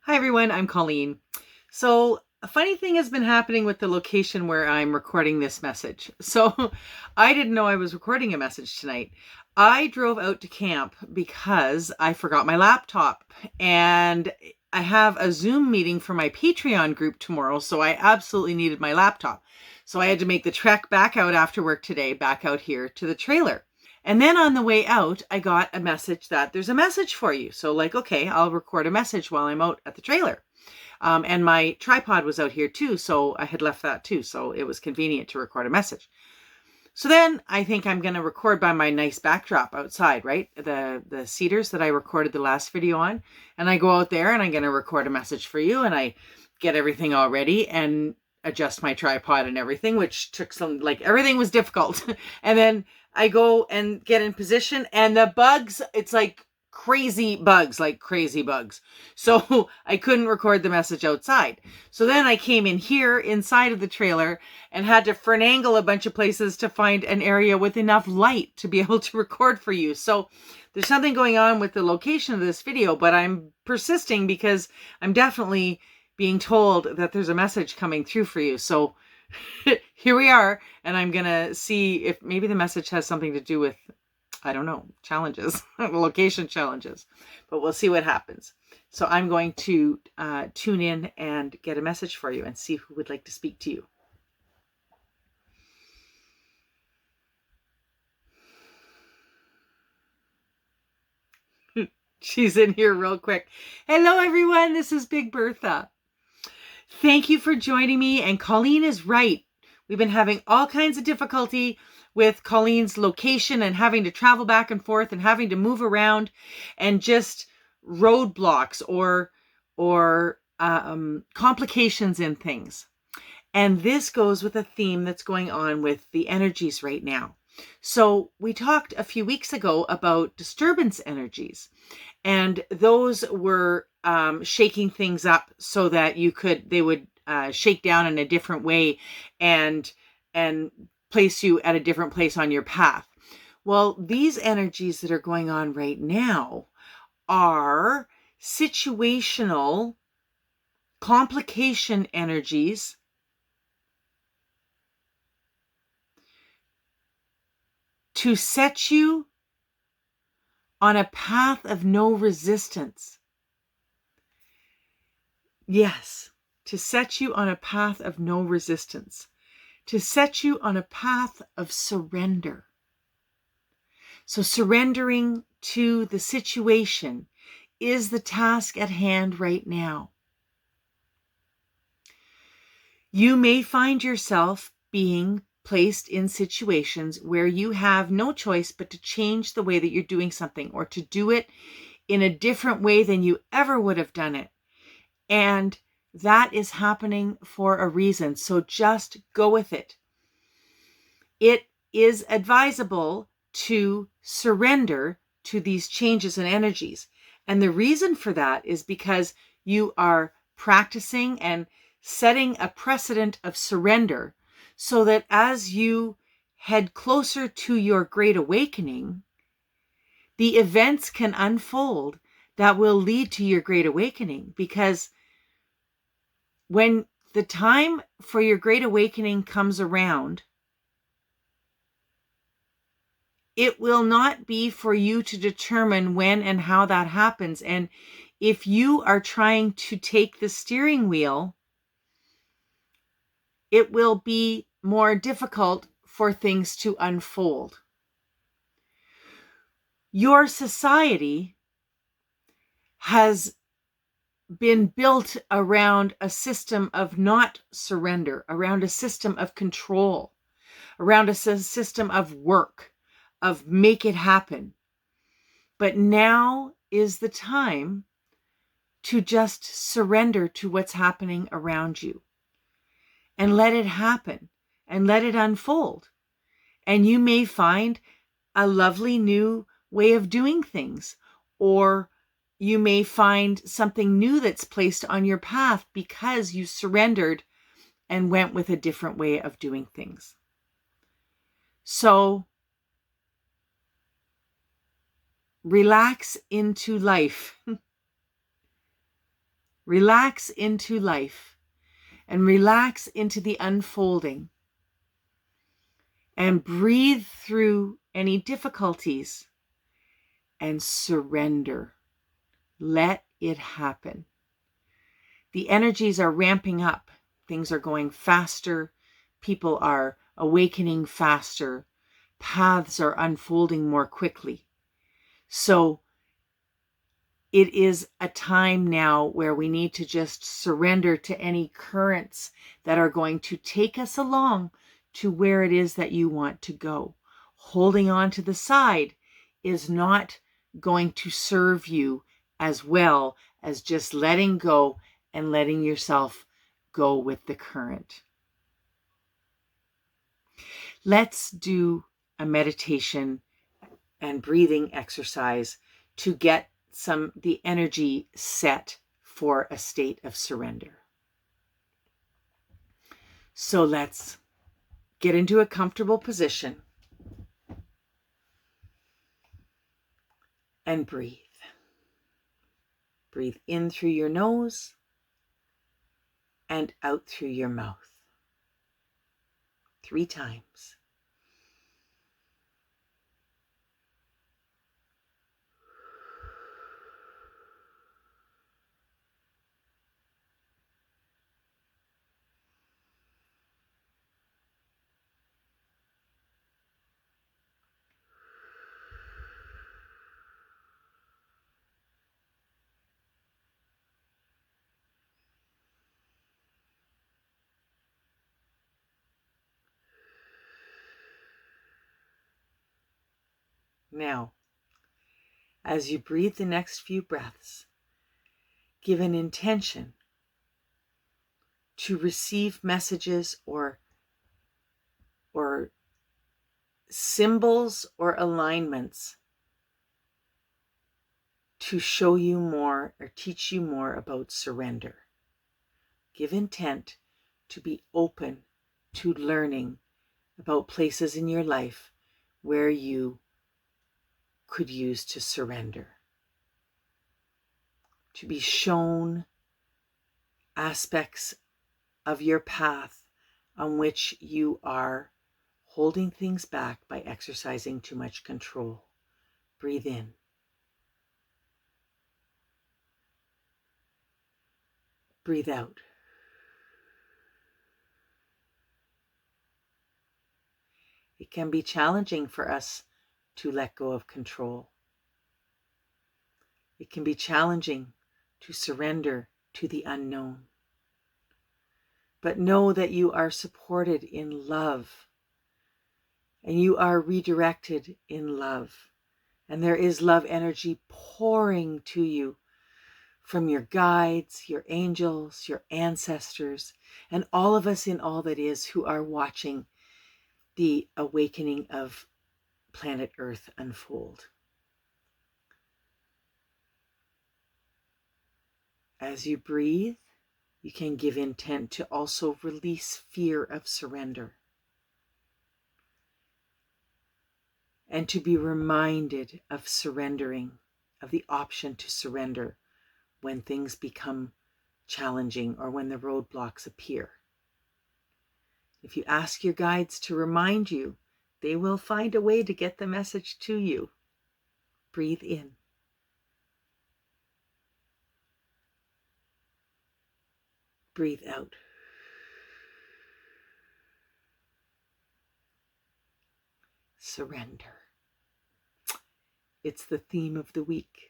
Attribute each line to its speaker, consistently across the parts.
Speaker 1: Hi everyone, I'm Colleen. So a funny thing has been happening with the location where I'm recording this message. So I didn't know I was recording a message tonight. I drove out to camp because I forgot my laptop, and I have a Zoom meeting for my Patreon group tomorrow, so I absolutely needed my laptop. So I had to make the trek back out after work today, back out here to the trailer. And then on the way out, I got a message that there's a message for you. So like, okay, I'll record a message while I'm out at the trailer. And my tripod was out here too, so I had left that too. So it was convenient to record a message. So then I think I'm going to record by my nice backdrop outside, right? The cedars that I recorded the last video on. And I go out there and I'm going to record a message for you. And I get everything all ready and adjust my tripod and everything, which took some, like, everything was difficult. And then I go and get in position, and the bugs, it's like crazy bugs. So I couldn't record the message outside. So then I came in here inside of the trailer and had to finagle a bunch of places to find an area with enough light to be able to record for you. So there's something going on with the location of this video, but I'm persisting because I'm definitely being told that there's a message coming through for you. So here we are, and I'm going to see if maybe the message has something to do with, I don't know, challenges, location challenges, but we'll see what happens. So I'm going to tune in and get a message for you and see who would like to speak to you. She's in here real quick. Hello, everyone. This is Big Birtha. Thank you for joining me. And Colleen is right. We've been having all kinds of difficulty with Colleen's location and having to travel back and forth and having to move around and just roadblocks or complications in things. And this goes with a theme that's going on with the energies right now. So we talked a few weeks ago about disturbance energies, and those were shaking things up so that they would shake down in a different way and place you at a different place on your path. Well, these energies that are going on right now are situational complication energies to set you on a path of no resistance. Yes, to set you on a path of no resistance. To set you on a path of surrender. So surrendering to the situation is the task at hand right now. You may find yourself being placed in situations where you have no choice but to change the way that you're doing something, or to do it in a different way than you ever would have done it. And that is happening for a reason. So just go with it. It is advisable to surrender to these changes in energies. And the reason for that is because you are practicing and setting a precedent of surrender, so that as you head closer to your great awakening, the events can unfold that will lead to your great awakening. Because when the time for your great awakening comes around, it will not be for you to determine when and how that happens. And if you are trying to take the steering wheel, it will be more difficult for things to unfold. Your society has been built around a system of not surrender, around a system of control, around a system of work, of make it happen. But now is the time to just surrender to what's happening around you and let it happen and let it unfold. And you may find a lovely new way of doing things, or you may find something new that's placed on your path because you surrendered and went with a different way of doing things. So relax into life. Relax into life and relax into the unfolding and breathe through any difficulties and surrender. Let it happen. The energies are ramping up. Things are going faster. People are awakening faster. Paths are unfolding more quickly. So it is a time now where we need to just surrender to any currents that are going to take us along to where it is that you want to go. Holding on to the side is not going to serve you as well as just letting go and letting yourself go with the current. Let's do a meditation and breathing exercise to get the energy set for a state of surrender. So let's get into a comfortable position and breathe. Breathe in through your nose and out through your mouth 3 times. Now, as you breathe the next few breaths, give an intention to receive messages or symbols or alignments to show you more or teach you more about surrender. Give intent to be open to learning about places in your life where you could use to surrender. To be shown aspects of your path on which you are holding things back by exercising too much control. Breathe in. Breathe out. It can be challenging for us to let go of control. It can be challenging to surrender to the unknown. But know that you are supported in love, and you are redirected in love. And there is love energy pouring to you from your guides, your angels, your ancestors, and all of us in all that is who are watching the awakening of planet Earth unfold. As you breathe, you can give intent to also release fear of surrender and to be reminded of surrendering, of the option to surrender when things become challenging or when the roadblocks appear. If you ask your guides to remind you, they will find a way to get the message to you. Breathe in. Breathe out. Surrender. It's the theme of the week.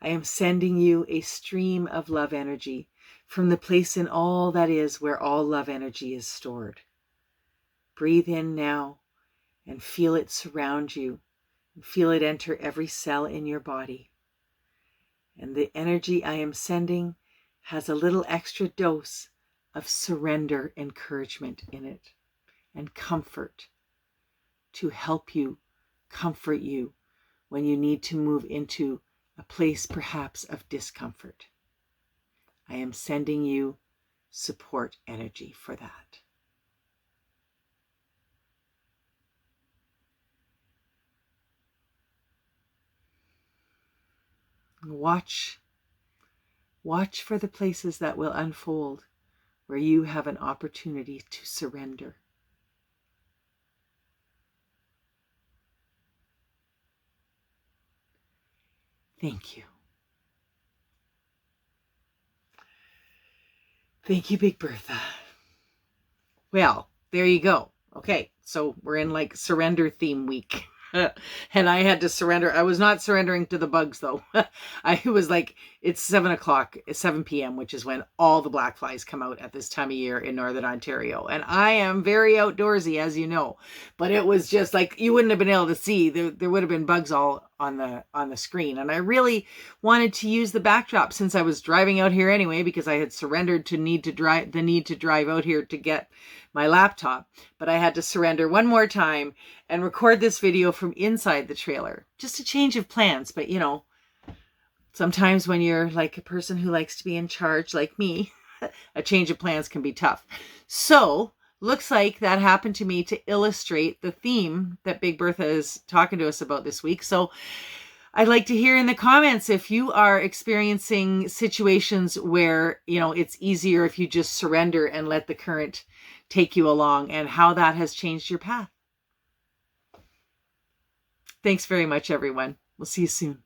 Speaker 1: I am sending you a stream of love energy from the place in all that is where all love energy is stored. Breathe in now and feel it surround you. Feel it enter every cell in your body. And the energy I am sending has a little extra dose of surrender encouragement in it and comfort to help you, comfort you when you need to move into a place perhaps of discomfort. I am sending you support energy for that. Watch for the places that will unfold where you have an opportunity to surrender. Thank you. Thank you, Big Birtha. Well, there you go. Okay, so we're in like surrender theme week. And I had to surrender. I was not surrendering to the bugs though. I was like, it's 7 p.m., which is when all the black flies come out at this time of year in Northern Ontario. And I am very outdoorsy, as you know, but it was just like, you wouldn't have been able to see. There would have been bugs all on the screen. And I really wanted to use the backdrop since I was driving out here anyway, because I had surrendered to the need to drive out here to get my laptop. But I had to surrender one more time and record this video from inside the trailer. Just a change of plans. But you know, sometimes when you're like a person who likes to be in charge like me, a change of plans can be tough. So looks like that happened to me to illustrate the theme that Big Birtha is talking to us about this week. So I'd like to hear in the comments if you are experiencing situations where, you know, it's easier if you just surrender and let the current take you along, and how that has changed your path. Thanks very much, everyone. We'll see you soon.